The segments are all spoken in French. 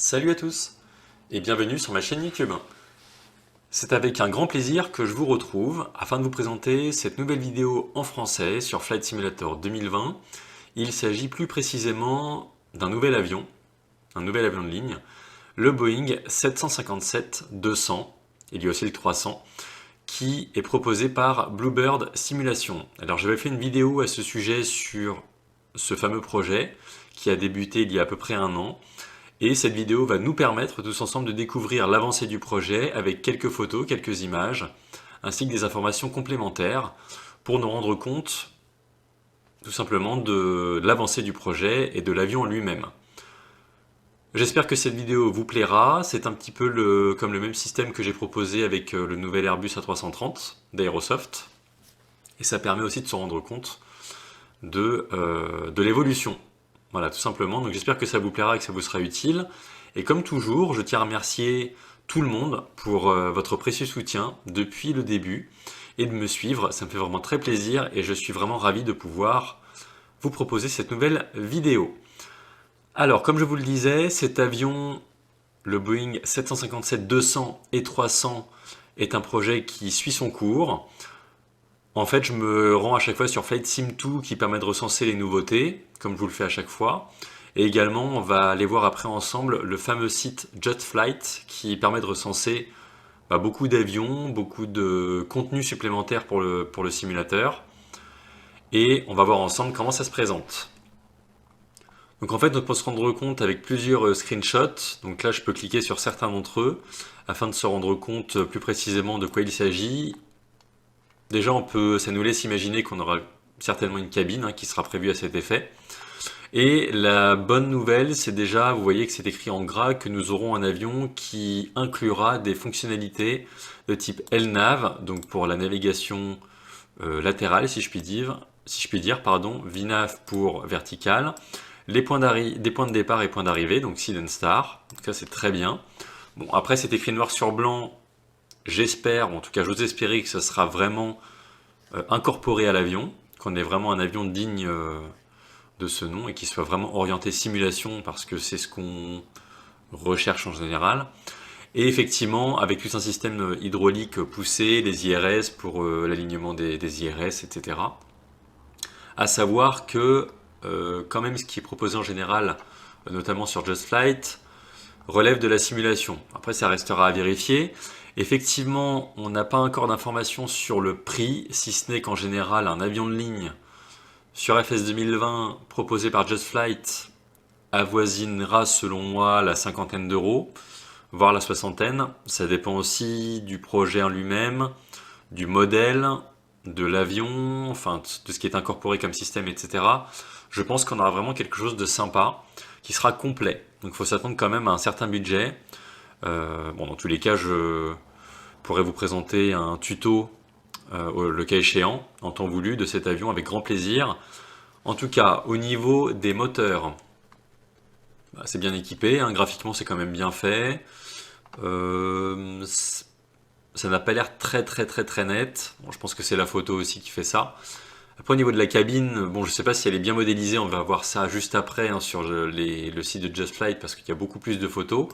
Salut à tous et bienvenue sur ma chaîne YouTube. C'est avec un grand plaisir que je vous retrouve afin de vous présenter cette nouvelle vidéo en français sur Flight Simulator 2020. Il s'agit plus précisément d'un nouvel avion de ligne, le Boeing 757-200, il y a aussi le 300, qui est proposé par Bluebird Simulation. Alors j'avais fait une vidéo à ce sujet sur ce fameux projet qui a débuté il y a à peu près un an. Et cette vidéo va nous permettre tous ensemble de découvrir l'avancée du projet avec quelques photos, quelques images, ainsi que des informations complémentaires pour nous rendre compte tout simplement de l'avancée du projet et de l'avion lui-même. J'espère que cette vidéo vous plaira, c'est un petit peu comme le même système que j'ai proposé avec le nouvel Airbus A330 d'Aerosoft, et ça permet aussi de se rendre compte de l'évolution. Voilà, tout simplement. Donc j'espère que ça vous plaira et que ça vous sera utile. Et comme toujours, je tiens à remercier tout le monde pour votre précieux soutien depuis le début et de me suivre. Ça me fait vraiment très plaisir et je suis vraiment ravi de pouvoir vous proposer cette nouvelle vidéo. Alors, comme je vous le disais, cet avion, le Boeing 757-200 et 300, est un projet qui suit son cours. En fait, je me rends à chaque fois sur Flight Sim 2 qui permet de recenser les nouveautés, comme je vous le fais à chaque fois. Et également, on va aller voir après ensemble le fameux site JustFlight qui permet de recenser beaucoup d'avions, beaucoup de contenu supplémentaire pour le simulateur. Et on va voir ensemble comment ça se présente. Donc en fait, on peut se rendre compte avec plusieurs screenshots. Donc là, je peux cliquer sur certains d'entre eux afin de se rendre compte plus précisément de quoi il s'agit. Déjà, ça nous laisse imaginer qu'on aura certainement une cabine qui sera prévue à cet effet. Et la bonne nouvelle, c'est déjà, vous voyez que c'est écrit en gras, que nous aurons un avion qui inclura des fonctionnalités de type LNAV, donc pour la navigation latérale, si je puis dire, pardon, VNAV pour vertical, des points de départ et points d'arrivée, donc SID and STAR. Donc ça, c'est très bien. Bon, après, c'est écrit noir sur blanc. J'espère, ou en tout cas j'ose espérer que ça sera vraiment incorporé à l'avion, qu'on ait vraiment un avion digne de ce nom et qui soit vraiment orienté simulation parce que c'est ce qu'on recherche en général. Et effectivement, avec tout un système hydraulique poussé, des IRS pour l'alignement des IRS, etc. À savoir que quand même ce qui est proposé en général, notamment sur JustFlight, relève de la simulation. Après, ça restera à vérifier. Effectivement, on n'a pas encore d'informations sur le prix, si ce n'est qu'en général, un avion de ligne sur FS 2020 proposé par JustFlight avoisinera selon moi la cinquantaine d'euros, voire la soixantaine. Ça dépend aussi du projet en lui-même, du modèle, de l'avion, enfin de ce qui est incorporé comme système, etc. Je pense qu'on aura vraiment quelque chose de sympa, qui sera complet. Donc il faut s'attendre quand même à un certain budget. Bon, dans tous les cas, je pourrais vous présenter un tuto, le cas échéant, en temps voulu, de cet avion avec grand plaisir. En tout cas, au niveau des moteurs, c'est bien équipé, graphiquement c'est quand même bien fait. Ça n'a pas l'air très net. Bon, je pense que c'est la photo aussi qui fait ça. Après, au niveau de la cabine, bon, je sais pas si elle est bien modélisée, on va voir ça juste après sur le site de JustFlight parce qu'il y a beaucoup plus de photos.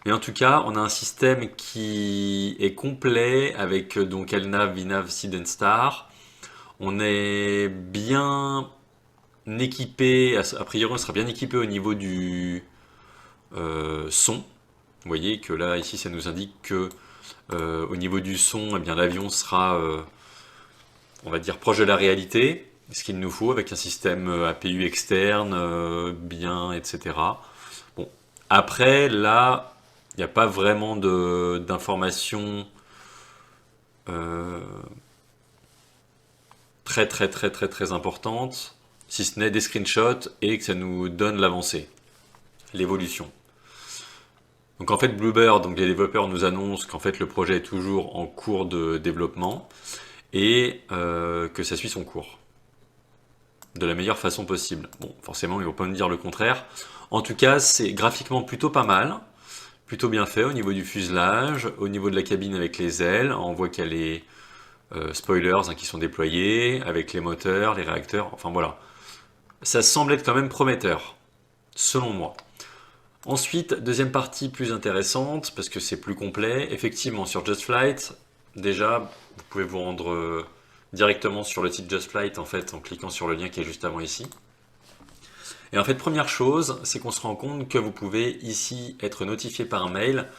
Mais en tout cas, on a un système qui est complet avec donc LNAV, VNAV, SID and STAR. On est bien équipé, a priori on sera bien équipé au niveau du son. Vous voyez que là, ici, ça nous indique que au niveau du son, eh bien l'avion sera, on va dire, proche de la réalité, ce qu'il nous faut avec un système APU externe, bien, etc. Bon, après, là, il n'y a pas vraiment d'informations très importantes, si ce n'est des screenshots et que ça nous donne l'avancée, l'évolution. Donc en fait Bluebird, donc les développeurs nous annoncent qu'en fait le projet est toujours en cours de développement et que ça suit son cours de la meilleure façon possible. Bon, forcément ils vont pas me dire le contraire. En tout cas, c'est graphiquement plutôt pas mal. Plutôt bien fait au niveau du fuselage, au niveau de la cabine avec les ailes. On voit qu'il y a les spoilers qui sont déployés, avec les moteurs, les réacteurs, enfin voilà. Ça semble être quand même prometteur, selon moi. Ensuite, deuxième partie plus intéressante, parce que c'est plus complet. Effectivement, sur Just Flight, déjà, vous pouvez vous rendre directement sur le site Just Flight, en fait, en cliquant sur le lien qui est juste avant ici. Et en fait, première chose, c'est qu'on se rend compte que vous pouvez ici être notifié par mail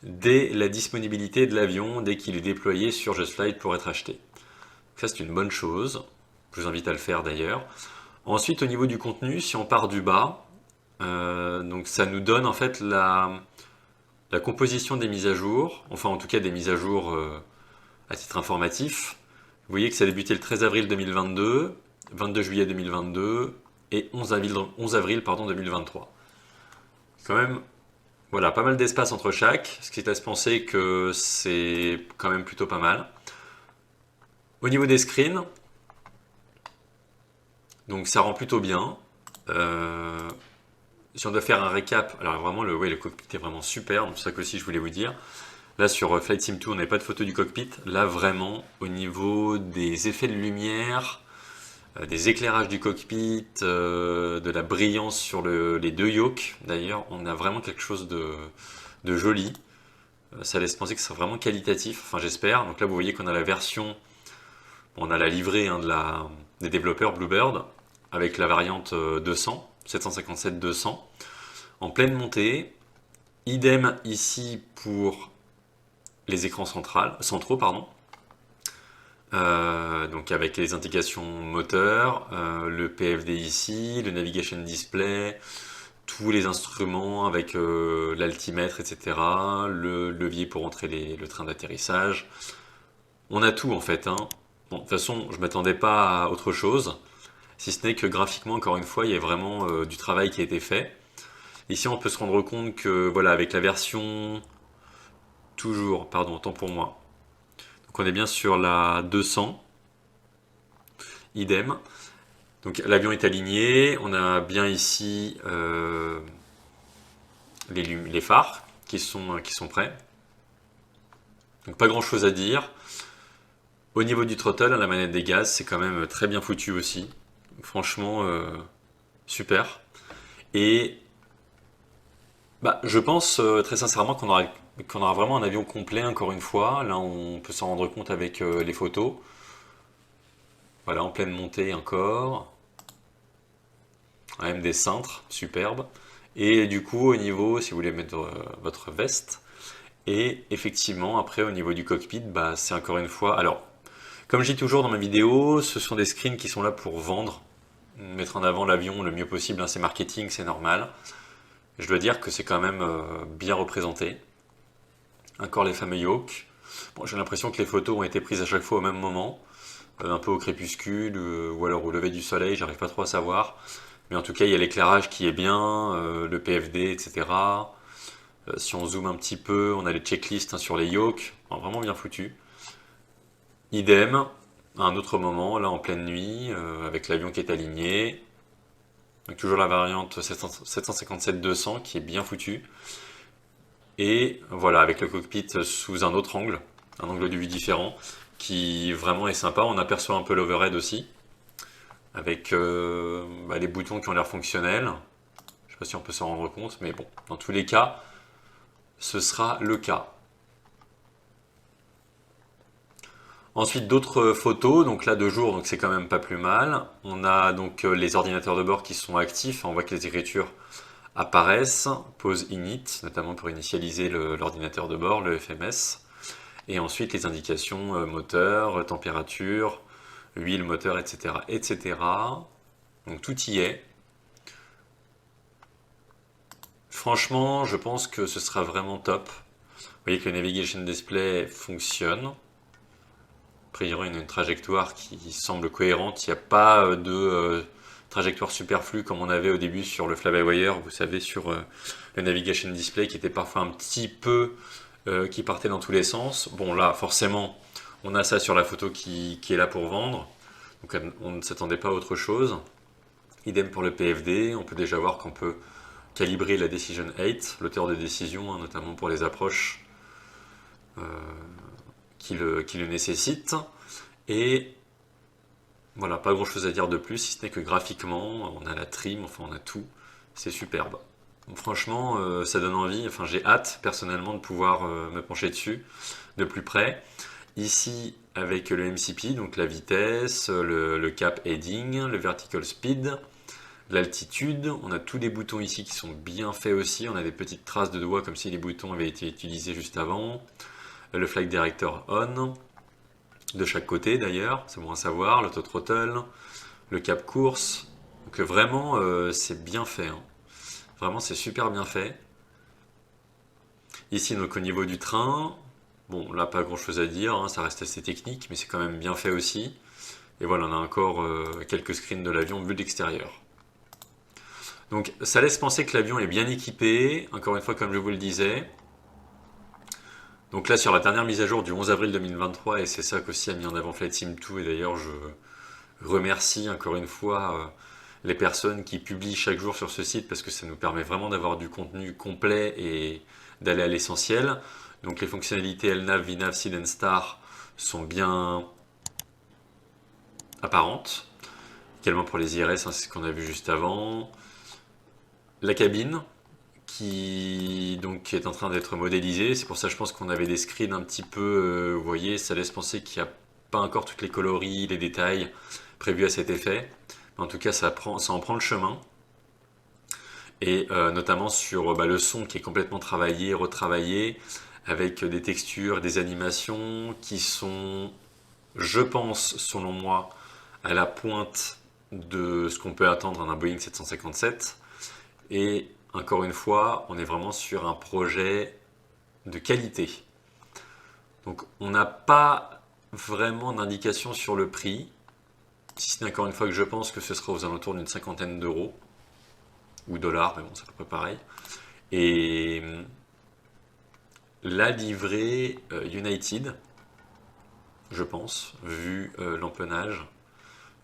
dès la disponibilité de l'avion, dès qu'il est déployé sur Just Flight pour être acheté. Ça, c'est une bonne chose. Je vous invite à le faire d'ailleurs. Ensuite, au niveau du contenu, si on part du bas, donc ça nous donne en fait la composition des mises à jour, enfin en tout cas des mises à jour à titre informatif. Vous voyez que ça a débuté le 13 avril 2022, 22 juillet 2022 et 11 avril 2023. Quand même, voilà, pas mal d'espace entre chaque, ce qui laisse penser que c'est quand même plutôt pas mal. Au niveau des screens, donc ça rend plutôt bien. Si on doit faire un récap, alors vraiment le cockpit est vraiment super, donc c'est ça que aussi je voulais vous dire. Là sur Flight Sim 2 on n'avait pas de photo du cockpit, là vraiment au niveau des effets de lumière, des éclairages du cockpit, de la brillance sur les deux yokes d'ailleurs, on a vraiment quelque chose de joli. Ça laisse penser que c'est vraiment qualitatif, enfin j'espère. Donc là vous voyez qu'on a la version, on a la livrée des développeurs Bluebird avec la variante 200, 757-200 en pleine montée. Idem ici pour les écrans centraux. Donc avec les indications moteur, le PFD ici, le navigation display, tous les instruments avec l'altimètre, etc. Le levier pour entrer le train d'atterrissage. On a tout en fait. Hein. Bon, de toute façon, je m'attendais pas à autre chose, si ce n'est que graphiquement, encore une fois, il y a vraiment du travail qui a été fait. Ici, on peut se rendre compte que, voilà, avec la version... Toujours, pardon, tant pour moi. Donc on est bien sur la 200. Idem. Donc l'avion est aligné. On a bien ici les phares qui sont prêts. Donc pas grand chose à dire. Au niveau du throttle, la manette des gaz, c'est quand même très bien foutu aussi. Franchement, super. Et bah, je pense très sincèrement qu'on aura vraiment un avion complet, encore une fois. Là, on peut s'en rendre compte avec les photos. Voilà, en pleine montée encore. Même des cintres, superbe. Et du coup, au niveau, si vous voulez mettre votre veste. Et effectivement, après, au niveau du cockpit, bah, c'est encore une fois... Alors, comme je dis toujours dans mes vidéos, ce sont des screens qui sont là pour vendre. Mettre en avant l'avion le mieux possible, hein, c'est marketing, c'est normal. Je dois dire que c'est quand même bien représenté. Encore les fameux yokes. Bon, j'ai l'impression que les photos ont été prises à chaque fois au même moment. Un peu au crépuscule ou alors au lever du soleil, j'arrive pas trop à savoir. Mais en tout cas, il y a l'éclairage qui est bien, le PFD, etc. Si on zoome un petit peu, on a les checklists hein, sur les yokes. Vraiment bien foutu. Idem, à un autre moment, là en pleine nuit, avec l'avion qui est aligné. Donc toujours la variante 757-200 qui est bien foutue. Et voilà, avec le cockpit sous un autre angle, un angle de vue différent, qui vraiment est sympa. On aperçoit un peu l'overhead aussi, avec les boutons qui ont l'air fonctionnels. Je sais pas si on peut s'en rendre compte, mais bon, dans tous les cas, ce sera le cas. Ensuite, d'autres photos, donc là de jour, donc c'est quand même pas plus mal. On a donc les ordinateurs de bord qui sont actifs, on voit que les écritures apparaissent, pause init, notamment pour initialiser l'ordinateur de bord, le FMS. Et ensuite les indications moteur, température, huile, moteur, etc., etc. Donc tout y est. Franchement, je pense que ce sera vraiment top. Vous voyez que le Navigation Display fonctionne. Après, il y aura une trajectoire qui semble cohérente. Il n'y a pas de trajectoire superflue comme on avait au début sur le Fly-by-Wire, vous savez, sur le Navigation Display qui était parfois un petit peu... qui partait dans tous les sens. Bon, là, forcément, on a ça sur la photo qui est là pour vendre. Donc, on ne s'attendait pas à autre chose. Idem pour le PFD. On peut déjà voir qu'on peut calibrer la Decision 8, l'auteur de décision, hein, notamment pour les approches qui le nécessitent. Et voilà, pas grand chose à dire de plus, si ce n'est que graphiquement, on a la trim, enfin on a tout. C'est superbe. Franchement, ça donne envie. Enfin, j'ai hâte personnellement de pouvoir me pencher dessus de plus près. Ici, avec le MCP, donc la vitesse, le cap heading, le vertical speed, l'altitude. On a tous les boutons ici qui sont bien faits aussi. On a des petites traces de doigts comme si les boutons avaient été utilisés juste avant. Le flight director on, de chaque côté d'ailleurs, c'est bon à savoir. L'auto-throttle, le cap course. Donc vraiment, c'est bien fait, hein. Vraiment, c'est super bien fait. Ici, donc au niveau du train, bon, là, pas grand chose à dire, hein, ça reste assez technique, mais c'est quand même bien fait aussi. Et voilà, on a encore quelques screens de l'avion vu de l'extérieur. Donc, ça laisse penser que l'avion est bien équipé, encore une fois, comme je vous le disais. Donc là, sur la dernière mise à jour du 11 avril 2023, et c'est ça qu'aussi a mis en avant Flight Sim 2, et d'ailleurs, je remercie encore une fois les personnes qui publient chaque jour sur ce site parce que ça nous permet vraiment d'avoir du contenu complet et d'aller à l'essentiel. Donc les fonctionnalités LNAV, VNAV, SID and Star sont bien apparentes. Également pour les IRS, hein, c'est ce qu'on a vu juste avant. La cabine qui donc est en train d'être modélisée. C'est pour ça je pense qu'on avait des screens un petit peu, vous voyez, ça laisse penser qu'il n'y a pas encore toutes les coloris, les détails prévus à cet effet. En tout cas, ça en prend le chemin. Et notamment sur le son qui est complètement travaillé, retravaillé, avec des textures, des animations qui sont, je pense, selon moi, à la pointe de ce qu'on peut attendre d'un Boeing 757. Et encore une fois, on est vraiment sur un projet de qualité. Donc on n'a pas vraiment d'indication sur le prix. Si ce n'est encore une fois que je pense que ce sera aux alentours d'une 50aine d'euros ou dollars, mais bon, c'est à peu près pareil. Et la livrée United, je pense, vu l'empennage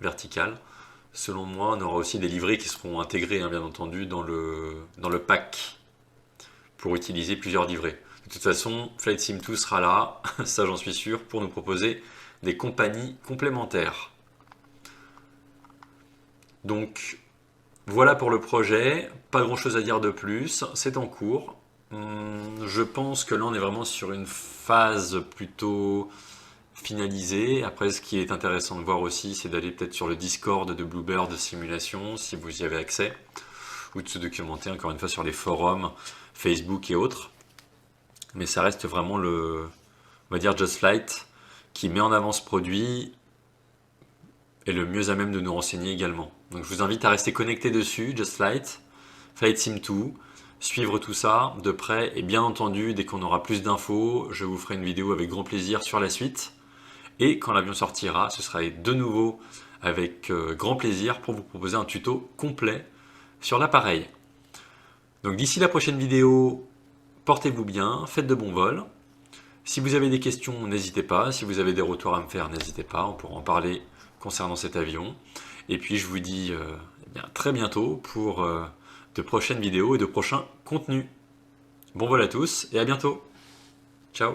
vertical, selon moi, on aura aussi des livrées qui seront intégrées, hein, bien entendu, dans le pack pour utiliser plusieurs livrées. De toute façon, Flight Sim 2 sera là, ça j'en suis sûr, pour nous proposer des compagnies complémentaires. Donc voilà pour le projet, pas grand chose à dire de plus, c'est en cours. Je pense que là on est vraiment sur une phase plutôt finalisée. Après ce qui est intéressant de voir aussi c'est d'aller peut-être sur le Discord de Bluebird Simulation si vous y avez accès, ou de se documenter encore une fois sur les forums Facebook et autres. Mais ça reste vraiment on va dire Just Flight qui met en avant ce produit est le mieux à même de nous renseigner également. Donc je vous invite à rester connecté dessus, Just Flight, Flight Sim 2, suivre tout ça de près et bien entendu, dès qu'on aura plus d'infos, je vous ferai une vidéo avec grand plaisir sur la suite. Et quand l'avion sortira, ce sera de nouveau avec grand plaisir pour vous proposer un tuto complet sur l'appareil. Donc d'ici la prochaine vidéo, portez-vous bien, faites de bons vols. Si vous avez des questions, n'hésitez pas. Si vous avez des retours à me faire, n'hésitez pas. On pourra en parler concernant cet avion. Et puis je vous dis très bientôt pour de prochaines vidéos et de prochains contenus. Bon vol à tous et à bientôt. Ciao.